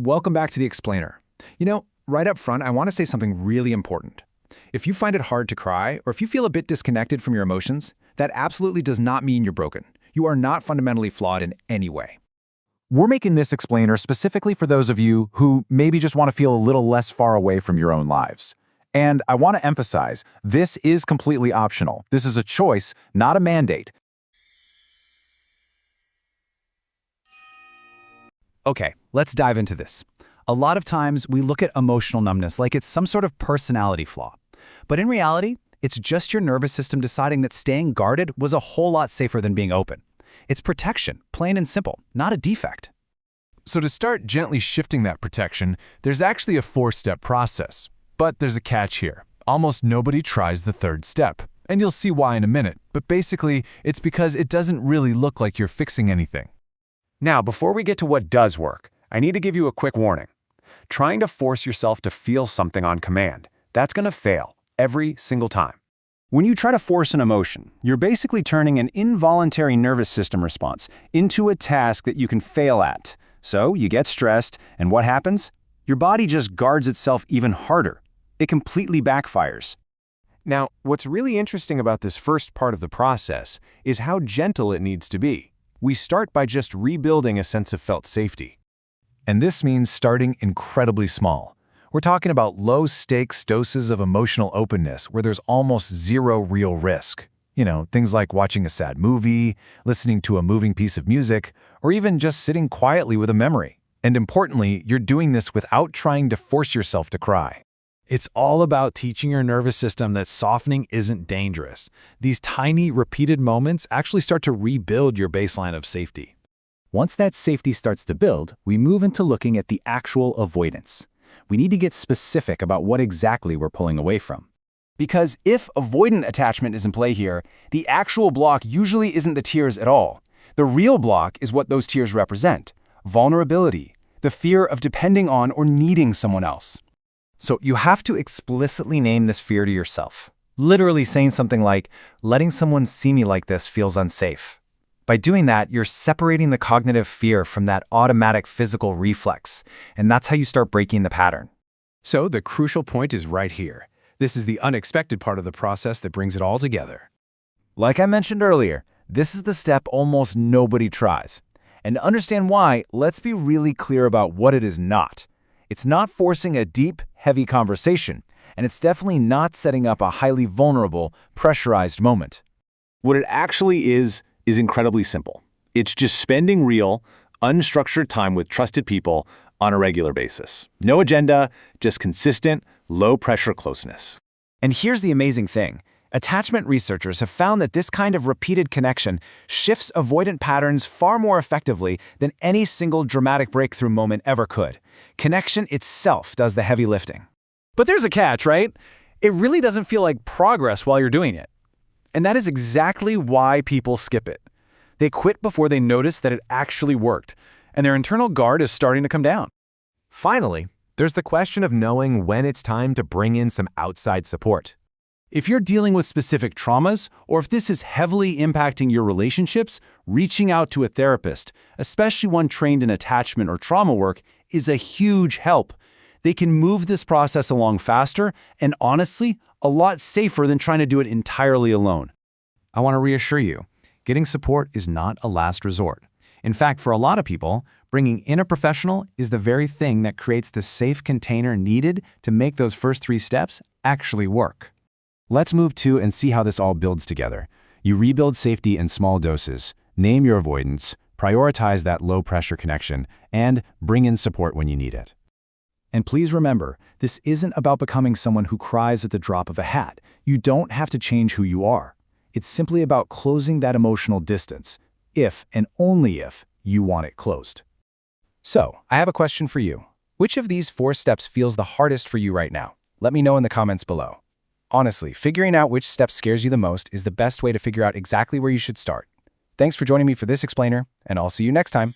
welcome back to the explainer. Right up front, I want to say something really important. If you find it hard to cry, or if you feel a bit disconnected from your emotions, that absolutely does not mean you're broken. You are not fundamentally flawed in any way. We're making this explainer specifically for those of you who maybe just want to feel a little less far away from your own lives. And I want to emphasize, this is completely optional. This is a choice, not a mandate. Okay, let's dive into this. A lot of times we look at emotional numbness like it's some sort of personality flaw. But in reality, it's just your nervous system deciding that staying guarded was a whole lot safer than being open. It's protection, plain and simple, not a defect. So to start gently shifting that protection, there's actually a 4-step process. But there's a catch here. Almost nobody tries the 3rd step. And you'll see why in a minute. But basically, it's because it doesn't really look like you're fixing anything. Now, before we get to what does work, I need to give you a quick warning. Trying to force yourself to feel something on command, that's going to fail every single time. When you try to force an emotion, you're basically turning an involuntary nervous system response into a task that you can fail at. So you get stressed, and what happens? Your body just guards itself even harder. It completely backfires. Now, what's really interesting about this first part of the process is how gentle it needs to be. We start by just rebuilding a sense of felt safety. And this means starting incredibly small. We're talking about low-stakes doses of emotional openness where there's almost zero real risk. Things like watching a sad movie, listening to a moving piece of music, or even just sitting quietly with a memory. And importantly, you're doing this without trying to force yourself to cry. It's all about teaching your nervous system that softening isn't dangerous. These tiny, repeated moments actually start to rebuild your baseline of safety. Once that safety starts to build, we move into looking at the actual avoidance. We need to get specific about what exactly we're pulling away from. Because if avoidant attachment is in play here, the actual block usually isn't the tears at all. The real block is what those tears represent: vulnerability, the fear of depending on or needing someone else. So you have to explicitly name this fear to yourself. Literally saying something like, letting someone see me like this feels unsafe. By doing that, you're separating the cognitive fear from that automatic physical reflex, and that's how you start breaking the pattern. So the crucial point is right here. This is the unexpected part of the process that brings it all together. Like I mentioned earlier, this is the step almost nobody tries. And to understand why, let's be really clear about what it is not. It's not forcing a deep, heavy conversation, and it's definitely not setting up a highly vulnerable, pressurized moment. What it actually is incredibly simple. It's just spending real, unstructured time with trusted people on a regular basis. No agenda, just consistent, low-pressure closeness. And here's the amazing thing. Attachment researchers have found that this kind of repeated connection shifts avoidant patterns far more effectively than any single dramatic breakthrough moment ever could. Connection itself does the heavy lifting. But there's a catch, right? It really doesn't feel like progress while you're doing it. And that is exactly why people skip it. They quit before they notice that it actually worked, and their internal guard is starting to come down. Finally, there's the question of knowing when it's time to bring in some outside support. If you're dealing with specific traumas, or if this is heavily impacting your relationships, reaching out to a therapist, especially one trained in attachment or trauma work, is a huge help. They can move this process along faster and, honestly, a lot safer than trying to do it entirely alone. I want to reassure you, getting support is not a last resort. In fact, for a lot of people, bringing in a professional is the very thing that creates the safe container needed to make those first 3 steps actually work. Let's move to and see how this all builds together. You rebuild safety in small doses, name your avoidance, prioritize that low-pressure connection, and bring in support when you need it. And please remember, this isn't about becoming someone who cries at the drop of a hat. You don't have to change who you are. It's simply about closing that emotional distance, if and only if you want it closed. So, I have a question for you. Which of these 4 steps feels the hardest for you right now? Let me know in the comments below. Honestly, figuring out which step scares you the most is the best way to figure out exactly where you should start. Thanks for joining me for this explainer, and I'll see you next time.